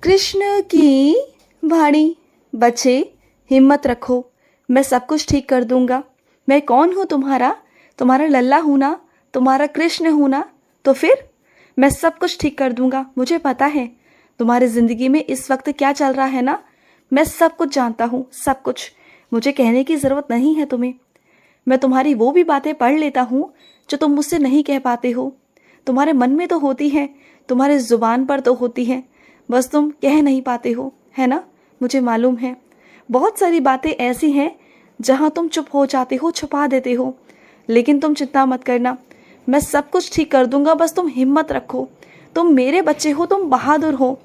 कृष्ण की वाणी। बच्चे, हिम्मत रखो, मैं सब कुछ ठीक कर दूंगा। मैं कौन हूँ? तुम्हारा लल्ला हूँ ना, तुम्हारा कृष्ण हूँ ना। तो फिर मैं सब कुछ ठीक कर दूंगा। मुझे पता है तुम्हारी ज़िंदगी में इस वक्त क्या चल रहा है ना। मैं सब कुछ जानता हूँ, सब कुछ। मुझे कहने की ज़रूरत नहीं है तुम्हें। मैं तुम्हारी वो भी बातें पढ़ लेता हूँ जो तुम मुझसे नहीं कह पाते हो। तुम्हारे मन में तो होती है, तुम्हारे ज़ुबान पर तो होती है, बस तुम कह नहीं पाते हो, है ना। मुझे मालूम है बहुत सारी बातें ऐसी हैं जहाँ तुम चुप हो जाते हो, छुपा देते हो। लेकिन तुम चिंता मत करना, मैं सब कुछ ठीक कर दूंगा। बस तुम हिम्मत रखो। तुम मेरे बच्चे हो, तुम बहादुर हो,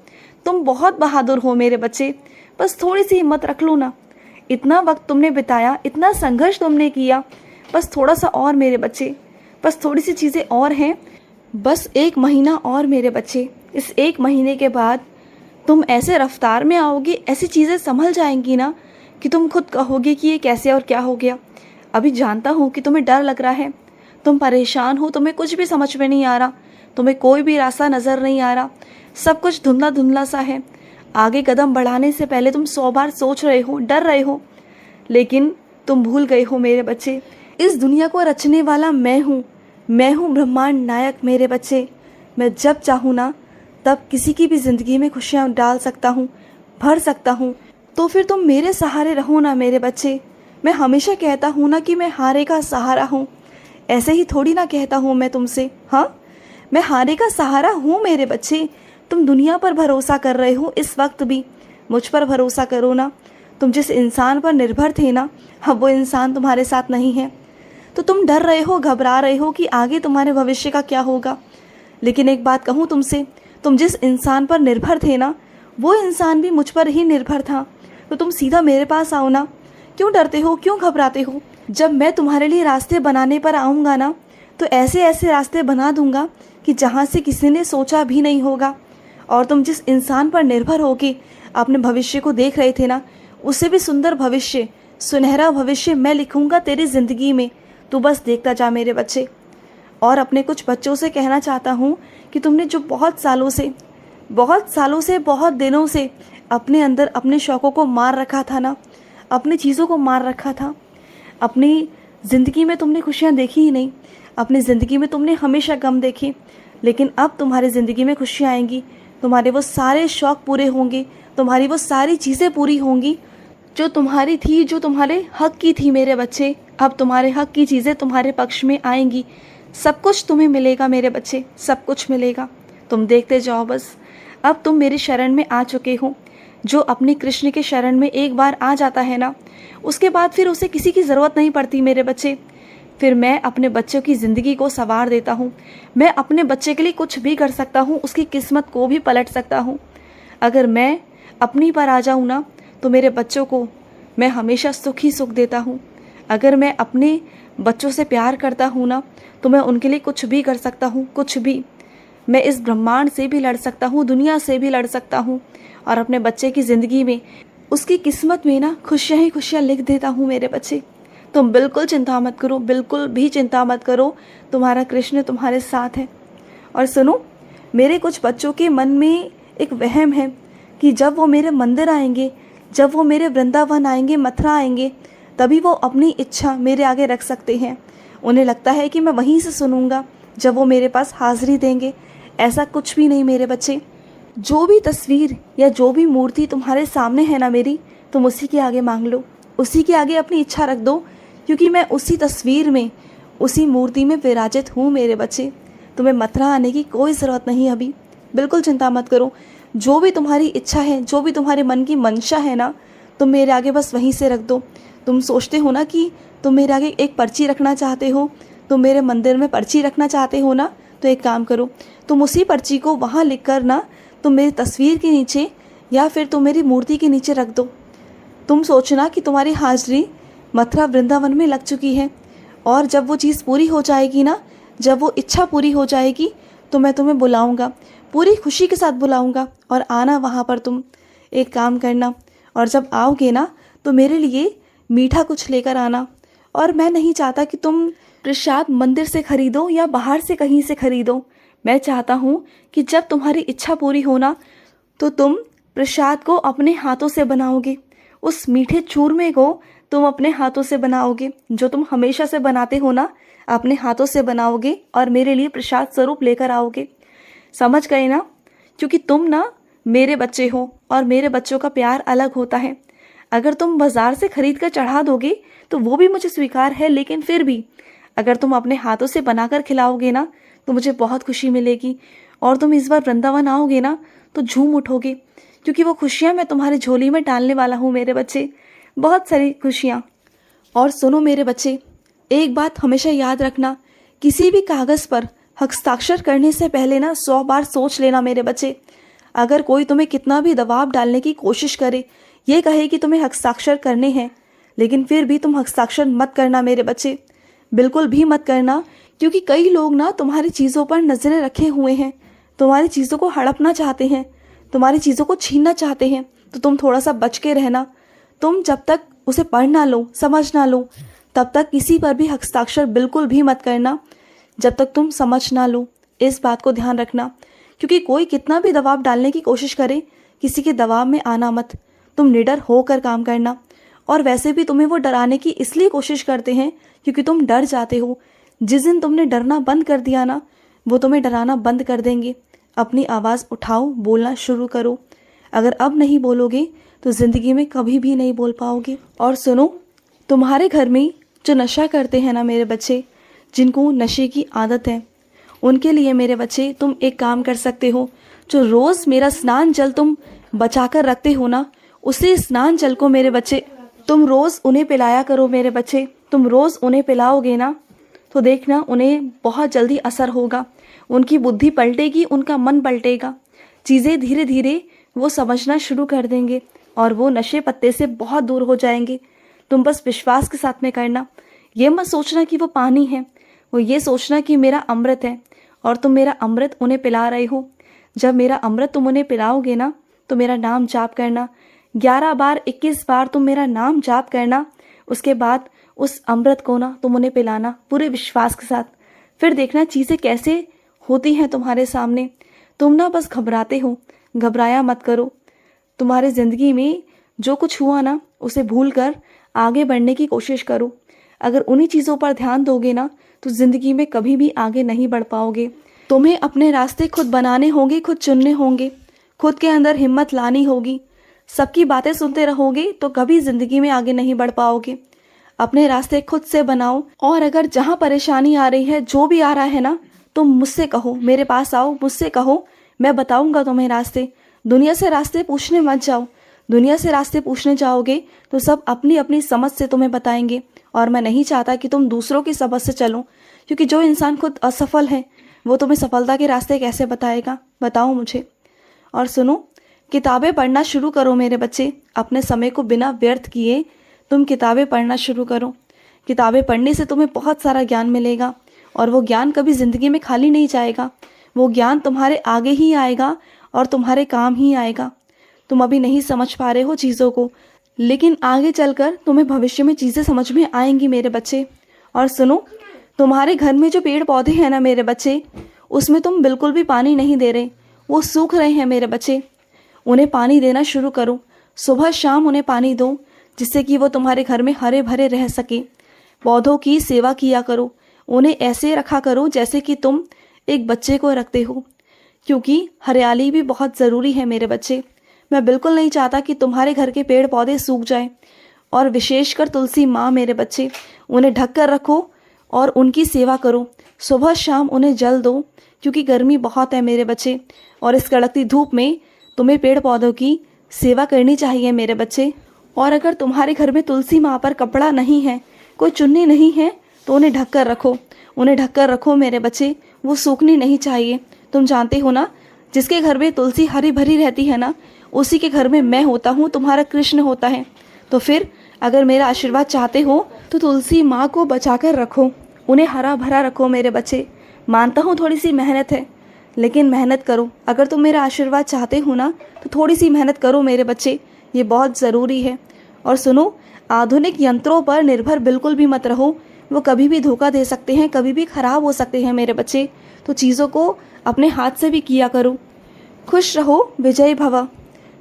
तुम बहुत बहादुर हो मेरे बच्चे। बस थोड़ी सी हिम्मत रख लो ना। इतना वक्त तुमने बिताया, इतना संघर्ष तुमने किया, बस थोड़ा सा और मेरे बच्चे। बस थोड़ी सी चीज़ें और हैं, बस 1 महीना और मेरे बच्चे। इस 1 महीने के बाद तुम ऐसे रफ्तार में आओगे, ऐसी चीज़ें संभल जाएंगी ना कि तुम खुद कहोगे कि ये कैसे और क्या हो गया। अभी जानता हूँ कि तुम्हें डर लग रहा है, तुम परेशान हो, तुम्हें कुछ भी समझ में नहीं आ रहा, तुम्हें कोई भी रास्ता नज़र नहीं आ रहा, सब कुछ धुंधला धुंधला सा है। आगे कदम बढ़ाने से पहले तुम 100 बार सोच रहे हो, डर रहे हो। लेकिन तुम भूल गए हो मेरे बच्चे, इस दुनिया को रचने वाला मैं हूँ ब्रह्मांड नायक मेरे बच्चे। मैं जब चाहूँ ना तब किसी की भी ज़िंदगी में खुशियाँ डाल सकता हूँ, भर सकता हूँ। तो फिर तुम मेरे सहारे रहो ना मेरे बच्चे। मैं हमेशा कहता हूँ ना कि मैं हारे का सहारा हूँ, ऐसे ही थोड़ी ना कहता हूँ मैं तुमसे। हाँ, मैं हारे का सहारा हूँ मेरे बच्चे। तुम दुनिया पर भरोसा कर रहे हो, इस वक्त भी मुझ पर भरोसा करो ना। तुम जिस इंसान पर निर्भर थे ना, अब वो इंसान तुम्हारे साथ नहीं है, तो तुम डर रहे हो, घबरा रहे हो कि आगे तुम्हारे भविष्य का क्या होगा। लेकिन एक बात कहूँ तुमसे, तुम जिस इंसान पर निर्भर थे ना, वो इंसान भी मुझ पर ही निर्भर था। तो तुम सीधा मेरे पास आओ ना। क्यों डरते हो, क्यों घबराते हो? जब मैं तुम्हारे लिए रास्ते बनाने पर आऊँगा ना, तो ऐसे ऐसे रास्ते बना दूंगा कि जहाँ से किसी ने सोचा भी नहीं होगा। और तुम जिस इंसान पर निर्भर होके अपने भविष्य को देख रहे थे ना, उससे भी सुंदर भविष्य, सुनहरा भविष्य मैं लिखूंगा तेरी ज़िंदगी में। तू बस देखता जा मेरे बच्चे। और अपने कुछ बच्चों से कहना चाहता हूँ कि तुमने जो बहुत सालों से बहुत दिनों से अपने अंदर अपने शौक़ों को मार रखा था ना, अपनी चीज़ों को मार रखा था, अपनी ज़िंदगी में तुमने खुशियाँ देखी ही नहीं, अपनी ज़िंदगी में तुमने हमेशा गम देखे। लेकिन अब तुम्हारी ज़िंदगी में खुशियाँ आएंगी, तुम्हारे वो सारे शौक़ पूरे होंगे, तुम्हारी वो सारी चीज़ें पूरी होंगी जो तुम्हारी थी, जो तुम्हारे हक की थी मेरे बच्चे। अब तुम्हारे हक की चीज़ें तुम्हारे पक्ष में आएंगी। सब कुछ तुम्हें मिलेगा मेरे बच्चे, सब कुछ मिलेगा। तुम देखते जाओ बस। अब तुम मेरी शरण में आ चुके हो। जो अपने कृष्ण के शरण में एक बार आ जाता है ना, उसके बाद फिर उसे किसी की ज़रूरत नहीं पड़ती मेरे बच्चे। फिर मैं अपने बच्चों की ज़िंदगी को संवार देता हूँ। मैं अपने बच्चे के लिए कुछ भी कर सकता हूँ, उसकी किस्मत को भी पलट सकता हूँ। अगर मैं अपनी पर आ जाऊँ ना, तो मेरे बच्चों को मैं हमेशा सुख ही सुख देता हूँ। अगर मैं अपने बच्चों से प्यार करता हूँ ना, तो मैं उनके लिए कुछ भी कर सकता हूँ, कुछ भी। मैं इस ब्रह्मांड से भी लड़ सकता हूँ, दुनिया से भी लड़ सकता हूँ, और अपने बच्चे की ज़िंदगी में, उसकी किस्मत में ना खुशियाँ ही खुशियाँ लिख देता हूँ मेरे बच्चे। तुम बिल्कुल चिंता मत करो, बिल्कुल भी चिंता मत करो, तुम्हारा कृष्ण तुम्हारे साथ है। और सुनो, मेरे कुछ बच्चों के मन में एक वहम है कि जब वो मेरे मंदिर आएंगे, जब वो मेरे वृंदावन आएंगे, मथुरा आएंगे, तभी वो अपनी इच्छा मेरे आगे रख सकते हैं। उन्हें लगता है कि मैं वहीं से सुनूंगा जब वो मेरे पास हाज़िरी देंगे। ऐसा कुछ भी नहीं मेरे बच्चे। जो भी तस्वीर या जो भी मूर्ति तुम्हारे सामने है ना मेरी, तुम उसी के आगे मांग लो, उसी के आगे अपनी इच्छा रख दो, क्योंकि मैं उसी तस्वीर में, उसी मूर्ति में विराजित हूँ मेरे बच्चे। तुम्हें मथुरा आने की कोई ज़रूरत नहीं अभी, बिल्कुल चिंता मत करो। जो भी तुम्हारी इच्छा है, जो भी तुम्हारे मन की मंशा है ना, तुम मेरे आगे बस वहीं से रख दो। तुम सोचते हो ना कि तुम मेरे आगे एक पर्ची रखना चाहते हो, तुम मेरे मंदिर में पर्ची रखना चाहते हो ना, तो एक काम करो, तुम उसी पर्ची को वहाँ लिख कर ना, तुम मेरी तस्वीर के नीचे या फिर तुम मेरी मूर्ति के नीचे रख दो। तुम सोचना कि तुम्हारी हाजिरी मथुरा वृंदावन में लग चुकी है, और जब वो चीज़ पूरी हो जाएगी ना, जब वो इच्छा पूरी हो जाएगी, तो मैं तुम्हें बुलाऊंगा, पूरी खुशी के साथ बुलाऊंगा, और आना वहाँ पर। तुम एक काम करना, और जब आओगे ना, तो मेरे लिए मीठा कुछ लेकर आना। और मैं नहीं चाहता कि तुम प्रसाद मंदिर से खरीदो या बाहर से कहीं से खरीदो। मैं चाहता हूँ कि जब तुम्हारी इच्छा पूरी हो ना, तो तुम प्रसाद को अपने हाथों से बनाओगे, उस मीठे चूरमे को तुम अपने हाथों से बनाओगे, जो तुम हमेशा से बनाते हो ना, अपने हाथों से बनाओगे और मेरे लिए प्रसाद स्वरूप लेकर आओगे। समझ गए ना? क्योंकि तुम ना मेरे बच्चे हो और मेरे बच्चों का प्यार अलग होता है। अगर तुम बाजार से खरीद कर चढ़ा दोगे तो वो भी मुझे स्वीकार है, लेकिन फिर भी अगर तुम अपने हाथों से बनाकर खिलाओगे ना तो मुझे बहुत खुशी मिलेगी। और तुम इस बार वृंदावन आओगे ना तो झूम उठोगे, क्योंकि वो खुशियाँ मैं तुम्हारी झोली में डालने वाला हूँ मेरे बच्चे, बहुत सारी खुशियाँ। और सुनो मेरे बच्चे, एक बात हमेशा याद रखना, किसी भी कागज़ पर हस्ताक्षर करने से पहले ना 100 बार सोच लेना मेरे बच्चे। अगर कोई तुम्हें कितना भी दबाव डालने की कोशिश करे, ये कहे कि तुम्हें हस्ताक्षर करने हैं, लेकिन फिर भी तुम हस्ताक्षर मत करना मेरे बच्चे, बिल्कुल भी मत करना। क्योंकि कई लोग ना तुम्हारी चीज़ों पर नज़रें रखे हुए हैं, तुम्हारी चीज़ों को हड़पना चाहते हैं, तुम्हारी चीज़ों को छीनना चाहते हैं। तो तुम थोड़ा सा बच के रहना। तुम जब तक उसे पढ़ ना लो, समझ ना लो, तब तक किसी पर भी हस्ताक्षर बिल्कुल भी मत करना, जब तक तुम समझ ना लो। इस बात को ध्यान रखना, क्योंकि कोई कितना भी दबाव डालने की कोशिश करे, किसी के दबाव में आना मत। तुम निडर होकर काम करना। और वैसे भी तुम्हें वो डराने की इसलिए कोशिश करते हैं क्योंकि तुम डर जाते हो। जिस दिन तुमने डरना बंद कर दिया ना, वो तुम्हें डराना बंद कर देंगे। अपनी आवाज़ उठाओ, बोलना शुरू करो। अगर अब नहीं बोलोगे तो ज़िंदगी में कभी भी नहीं बोल पाओगे। और सुनो, तुम्हारे घर में जो नशा करते हैं ना मेरे बच्चे, जिनको नशे की आदत है, उनके लिए मेरे बच्चे तुम एक काम कर सकते हो। जो रोज़ मेरा स्नान जल तुम बचा कर रखते हो ना, उसी स्नान जल को मेरे बच्चे तुम रोज़ उन्हें पिलाया करो मेरे बच्चे। तुम रोज़ उन्हें पिलाओगे ना तो देखना उन्हें बहुत जल्दी असर होगा, उनकी बुद्धि पलटेगी, उनका मन पलटेगा, चीज़ें धीरे धीरे वो समझना शुरू कर देंगे और वो नशे पत्ते से बहुत दूर हो जाएंगे। तुम बस विश्वास के साथ में करना। ये मत सोचना कि वो पानी है, वो ये सोचना कि मेरा अमृत है और तुम मेरा अमृत उन्हें पिला रहे हो। जब मेरा अमृत तुम उन्हें पिलाओगे ना तो मेरा नाम जाप करना 11 बार 21 बार तुम मेरा नाम जाप करना। उसके बाद उस अमृत को ना तुम उन्हें पिलाना पूरे विश्वास के साथ। फिर देखना चीज़ें कैसे होती हैं तुम्हारे सामने। तुम ना बस घबराते हो, घबराया मत करो। तुम्हारे ज़िंदगी में जो कुछ हुआ ना उसे भूल कर आगे बढ़ने की कोशिश करो। अगर उन्हीं चीज़ों पर ध्यान दोगे ना तो ज़िंदगी में कभी भी आगे नहीं बढ़ पाओगे। तुम्हें अपने रास्ते खुद बनाने होंगे, खुद चुनने होंगे, खुद के अंदर हिम्मत लानी होगी। सबकी बातें सुनते रहोगे तो कभी ज़िंदगी में आगे नहीं बढ़ पाओगे। अपने रास्ते खुद से बनाओ। और अगर जहाँ परेशानी आ रही है, जो भी आ रहा है ना, तुम मुझसे कहो, मेरे पास आओ, मुझसे कहो, मैं बताऊंगा तुम्हें रास्ते। दुनिया से रास्ते पूछने मत जाओ। दुनिया से रास्ते पूछने जाओगे तो सब अपनी अपनी समझ से तुम्हें बताएंगे, और मैं नहीं चाहता कि तुम दूसरों की समझ से चलो, क्योंकि जो इंसान खुद असफल है वो तुम्हें सफलता के रास्ते कैसे बताएगा? बताओ मुझे। और सुनो, किताबें पढ़ना शुरू करो मेरे बच्चे। अपने समय को बिना व्यर्थ किए तुम किताबें पढ़ना शुरू करो। किताबें पढ़ने से तुम्हें बहुत सारा ज्ञान मिलेगा और वो ज्ञान कभी ज़िंदगी में खाली नहीं जाएगा। वो ज्ञान तुम्हारे आगे ही आएगा और तुम्हारे काम ही आएगा। तुम अभी नहीं समझ पा रहे हो चीज़ों को, लेकिन आगे चलकर तुम्हें भविष्य में चीज़ें समझ में आएंगी मेरे बच्चे। और सुनो, तुम्हारे घर में जो पेड़ पौधे हैं ना मेरे बच्चे, उसमें तुम बिल्कुल भी पानी नहीं दे रहे, वो सूख रहे हैं मेरे बच्चे। उन्हें पानी देना शुरू करो। सुबह शाम उन्हें पानी दो, जिससे कि वो तुम्हारे घर में हरे भरे रह सके। पौधों की सेवा किया करो। उन्हें ऐसे रखा करो जैसे कि तुम एक बच्चे को रखते हो, क्योंकि हरियाली भी बहुत ज़रूरी है मेरे बच्चे। मैं बिल्कुल नहीं चाहता कि तुम्हारे घर के पेड़ पौधे सूख जाएं। और विशेषकर तुलसी माँ मेरे बच्चे, उन्हें ढक कर रखो और उनकी सेवा करो। सुबह शाम उन्हें जल दो, क्योंकि गर्मी बहुत है मेरे बच्चे, और इस कड़कती धूप में तुम्हें पेड़ पौधों की सेवा करनी चाहिए मेरे बच्चे। और अगर तुम्हारे घर में तुलसी माँ पर कपड़ा नहीं है, कोई चुन्नी नहीं है, तो उन्हें ढक कर रखो। उन्हें ढक कर रखो मेरे बच्चे, वो सूखनी नहीं चाहिए। तुम जानते हो ना, जिसके घर में तुलसी हरी भरी रहती है ना, उसी के घर में मैं होता हूँ, तुम्हारा कृष्ण होता है। तो फिर अगर मेरा आशीर्वाद चाहते हो तो तुलसी माँ को बचा कर रखो, उन्हें हरा भरा रखो मेरे बच्चे। मानता हूँ थोड़ी सी मेहनत है, लेकिन मेहनत करो। अगर तुम मेरा आशीर्वाद चाहते हो ना तो थोड़ी सी मेहनत करो मेरे बच्चे, ये बहुत ज़रूरी है। और सुनो, आधुनिक यंत्रों पर निर्भर बिल्कुल भी मत रहो। वो कभी भी धोखा दे सकते हैं, कभी भी ख़राब हो सकते हैं मेरे बच्चे। तो चीज़ों को अपने हाथ से भी किया करो। खुश रहो, विजयी भव।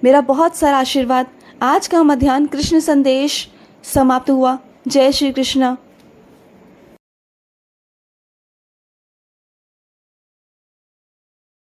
मेरा बहुत सारा आशीर्वाद। आज का हमारा ध्यान कृष्ण संदेश समाप्त हुआ। जय श्री कृष्ण।